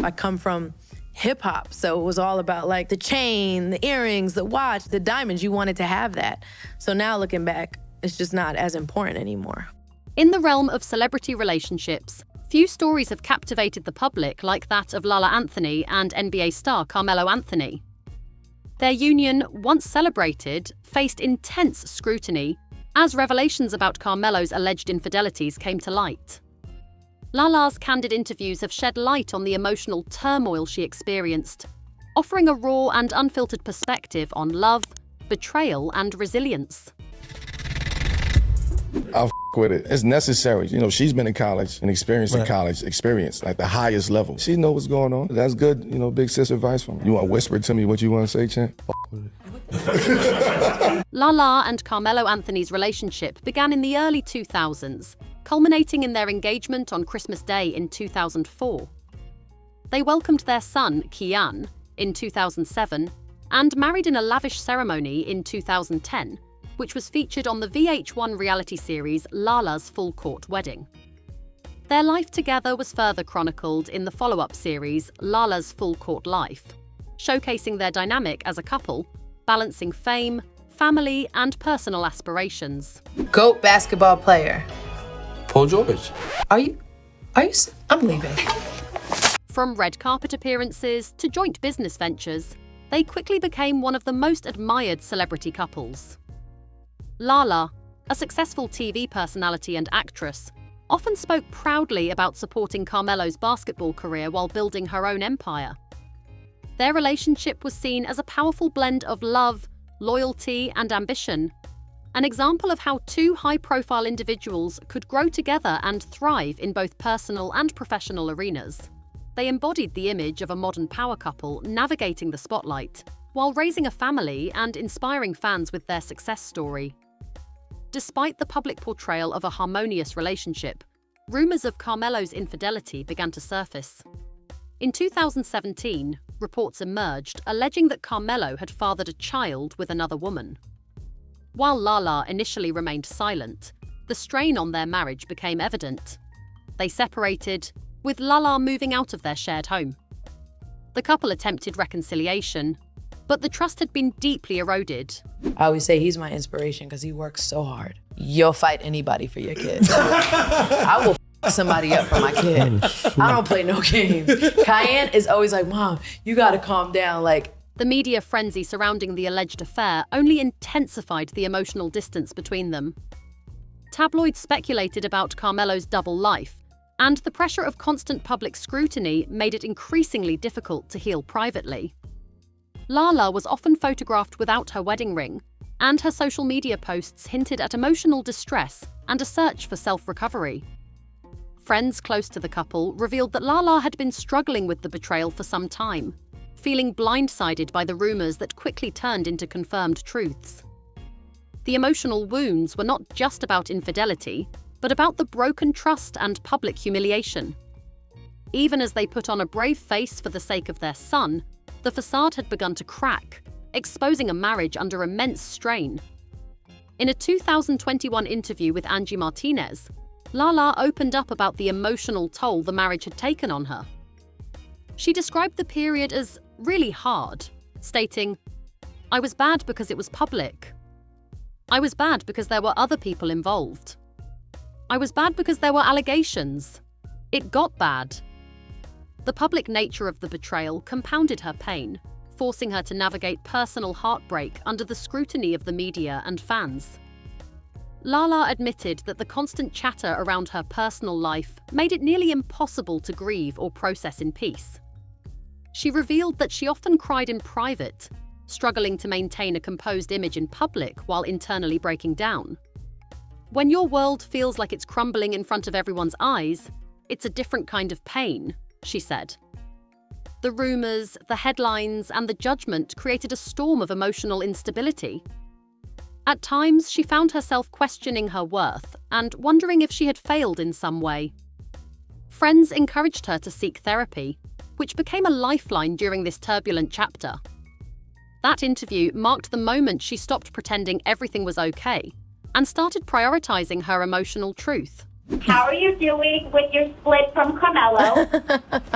I come from hip hop, so it was all about like the chain, the earrings, the watch, the diamonds. You wanted to have that. So now looking back, it's just not as important anymore. In the realm of celebrity relationships, few stories have captivated the public like that of Lala Anthony and NBA star Carmelo Anthony. Their union, once celebrated, faced intense scrutiny as revelations about Carmelo's alleged infidelities came to light. Lala's candid interviews have shed light on the emotional turmoil she experienced, offering a raw and unfiltered perspective on love, betrayal, and resilience. I'll with it. It's necessary. You know, she's been in college and experienced in college experience, like the highest level. She knows what's going on. That's good, you know, big sis advice from me. You want to whisper to me what you want to say, Champ? Lala and Carmelo Anthony's relationship began in the early 2000s, culminating in their engagement on Christmas Day in 2004. They welcomed their son, Kian, in 2007 and married in a lavish ceremony in 2010, which was featured on the VH1 reality series Lala's Full Court Wedding. Their life together was further chronicled in the follow-up series Lala's Full Court Life, showcasing their dynamic as a couple, balancing fame, family, and personal aspirations. GOAT basketball player. Paul George. I'm leaving. From red carpet appearances to joint business ventures, they quickly became one of the most admired celebrity couples. Lala, a successful TV personality and actress, often spoke proudly about supporting Carmelo's basketball career while building her own empire. Their relationship was seen as a powerful blend of love, loyalty, and ambition, an example of how two high-profile individuals could grow together and thrive in both personal and professional arenas. They embodied the image of a modern power couple navigating the spotlight, while raising a family and inspiring fans with their success story. Despite the public portrayal of a harmonious relationship, rumors of Carmelo's infidelity began to surface. In 2017, reports emerged alleging that Carmelo had fathered a child with another woman. While Lala initially remained silent, the strain on their marriage became evident. They separated, with Lala moving out of their shared home. The couple attempted reconciliation, but the trust had been deeply eroded. I always say he's my inspiration because he works so hard. You'll fight anybody for your kids. I will f somebody up for my kid. I don't play no games. Cayenne is always like, Mom, you gotta calm down. Like, the media frenzy surrounding the alleged affair only intensified the emotional distance between them. Tabloids speculated about Carmelo's double life, and the pressure of constant public scrutiny made it increasingly difficult to heal privately. Lala was often photographed without her wedding ring, and her social media posts hinted at emotional distress and a search for self-recovery. Friends close to the couple revealed that Lala had been struggling with the betrayal for some time, feeling blindsided by the rumors that quickly turned into confirmed truths. The emotional wounds were not just about infidelity, but about the broken trust and public humiliation. Even as they put on a brave face for the sake of their son, the facade had begun to crack, exposing a marriage under immense strain. In a 2021 interview with Angie Martinez, Lala opened up about the emotional toll the marriage had taken on her. She described the period as really hard, stating, "I was bad because it was public. I was bad because there were other people involved. I was bad because there were allegations. It got bad." The public nature of the betrayal compounded her pain, forcing her to navigate personal heartbreak under the scrutiny of the media and fans. Lala admitted that the constant chatter around her personal life made it nearly impossible to grieve or process in peace. She revealed that she often cried in private, struggling to maintain a composed image in public while internally breaking down. When your world feels like it's crumbling in front of everyone's eyes, it's a different kind of pain, she said. The rumors, the headlines, and the judgment created a storm of emotional instability. At times, she found herself questioning her worth and wondering if she had failed in some way. Friends encouraged her to seek therapy, which became a lifeline during this turbulent chapter. That interview marked the moment she stopped pretending everything was okay and started prioritizing her emotional truth. How are you doing with your split from Carmelo?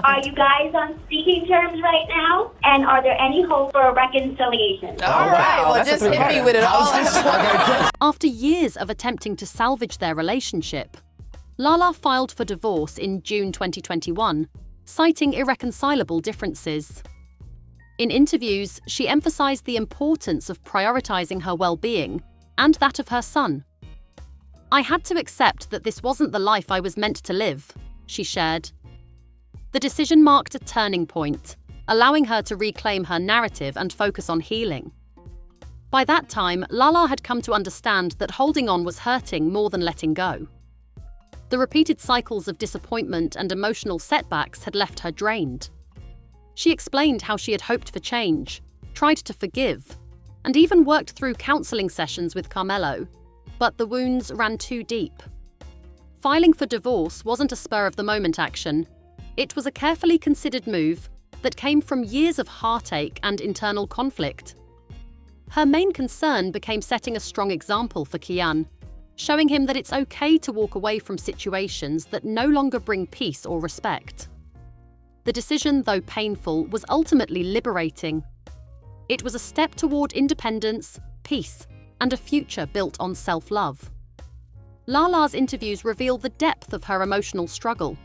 Are you guys on speaking terms right now? And are there any hope for a reconciliation? All right, well, just hit me with it all. After years of attempting to salvage their relationship, Lala filed for divorce in June 2021, citing irreconcilable differences. In interviews, she emphasized the importance of prioritizing her well-being and that of her son. "I had to accept that this wasn't the life I was meant to live," she shared. The decision marked a turning point, allowing her to reclaim her narrative and focus on healing. By that time, Lala had come to understand that holding on was hurting more than letting go. The repeated cycles of disappointment and emotional setbacks had left her drained. She explained how she had hoped for change, tried to forgive, and even worked through counseling sessions with Carmelo, but the wounds ran too deep. Filing for divorce wasn't a spur-of-the-moment action. It was a carefully considered move that came from years of heartache and internal conflict. Her main concern became setting a strong example for Kian, showing him that it's okay to walk away from situations that no longer bring peace or respect. The decision, though painful, was ultimately liberating. It was a step toward independence, peace, and a future built on self-love. Lala's interviews reveal the depth of her emotional struggle.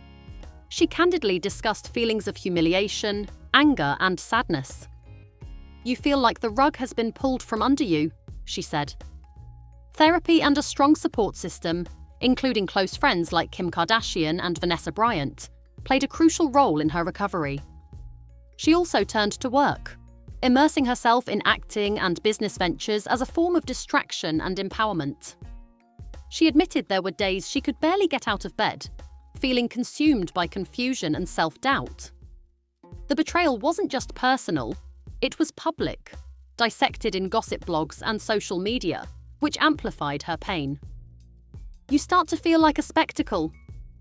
She candidly discussed feelings of humiliation, anger, and sadness. "You feel like the rug has been pulled from under you," she said. Therapy and a strong support system, including close friends like Kim Kardashian and Vanessa Bryant, played a crucial role in her recovery. She also turned to work, immersing herself in acting and business ventures as a form of distraction and empowerment. She admitted there were days she could barely get out of bed, feeling consumed by confusion and self-doubt. The betrayal wasn't just personal, it was public, dissected in gossip blogs and social media, which amplified her pain. "You start to feel like a spectacle,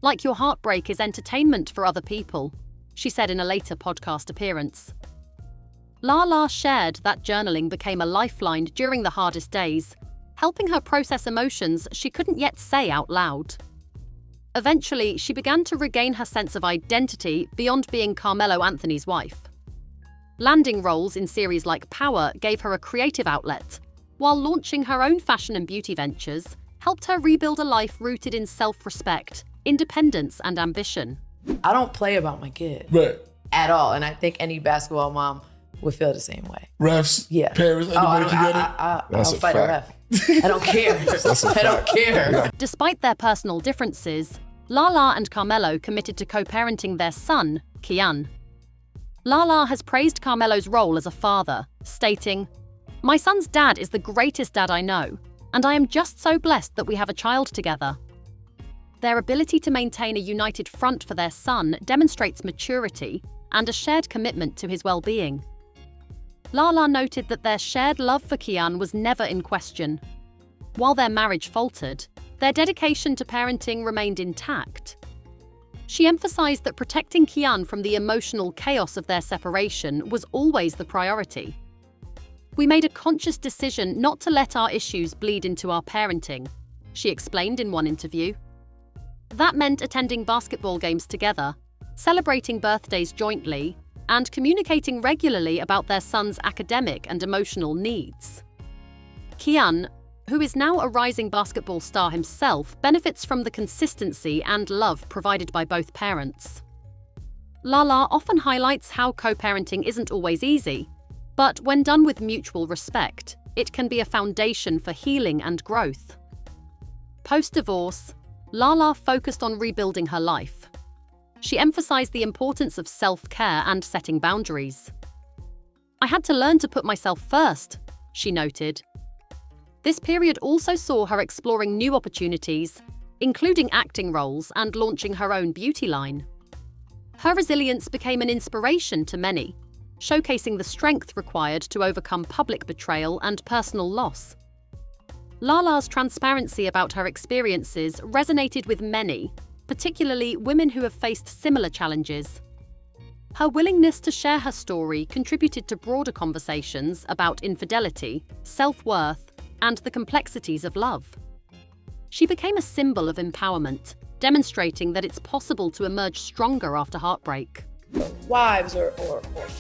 like your heartbreak is entertainment for other people," she said in a later podcast appearance. Lala shared that journaling became a lifeline during the hardest days, helping her process emotions she couldn't yet say out loud. Eventually, she began to regain her sense of identity beyond being Carmelo Anthony's wife. Landing roles in series like Power gave her a creative outlet, while launching her own fashion and beauty ventures helped her rebuild a life rooted in self-respect, independence, and ambition. I don't play about my kid. Right. At all, and I think any basketball mom would feel the same way. Refs, Yeah. parents, anybody can get it. That's I'll a fight a fact. ref. I don't care. I don't care. Despite their personal differences, Lala and Carmelo committed to co-parenting their son, Kian. Lala has praised Carmelo's role as a father, stating, "My son's dad is the greatest dad I know, and I am just so blessed that we have a child together." Their ability to maintain a united front for their son demonstrates maturity and a shared commitment to his well-being. Lala noted that their shared love for Kian was never in question. While their marriage faltered, their dedication to parenting remained intact. She emphasized that protecting Kian from the emotional chaos of their separation was always the priority. "We made a conscious decision not to let our issues bleed into our parenting," she explained in one interview. That meant attending basketball games together, celebrating birthdays jointly, and communicating regularly about their son's academic and emotional needs. Kian, who is now a rising basketball star himself, benefits from the consistency and love provided by both parents. Lala often highlights how co-parenting isn't always easy, but when done with mutual respect, it can be a foundation for healing and growth. Post-divorce, Lala focused on rebuilding her life. She emphasized the importance of self-care and setting boundaries. "I had to learn to put myself first," she noted. This period also saw her exploring new opportunities, including acting roles and launching her own beauty line. Her resilience became an inspiration to many, showcasing the strength required to overcome public betrayal and personal loss. Lala's transparency about her experiences resonated with many, particularly women who have faced similar challenges. Her willingness to share her story contributed to broader conversations about infidelity, self-worth, and the complexities of love. She became a symbol of empowerment, demonstrating that it's possible to emerge stronger after heartbreak. Wives or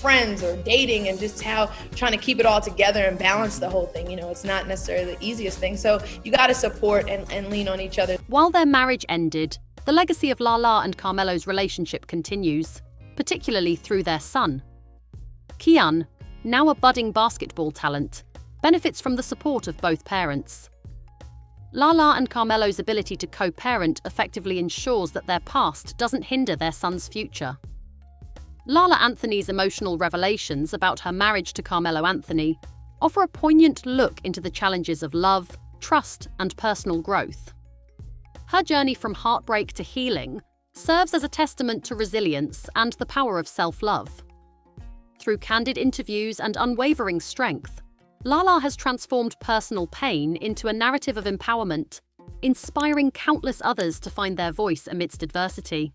friends or dating, and just how trying to keep it all together and balance the whole thing. It's not necessarily the easiest thing. So you got to support and lean on each other. While their marriage ended, the legacy of Lala and Carmelo's relationship continues, particularly through their son. Kian, now a budding basketball talent, benefits from the support of both parents. Lala and Carmelo's ability to co-parent effectively ensures that their past doesn't hinder their son's future. Lala Anthony's emotional revelations about her marriage to Carmelo Anthony offer a poignant look into the challenges of love, trust, and personal growth. Her journey from heartbreak to healing serves as a testament to resilience and the power of self-love. Through candid interviews and unwavering strength, Lala has transformed personal pain into a narrative of empowerment, inspiring countless others to find their voice amidst adversity.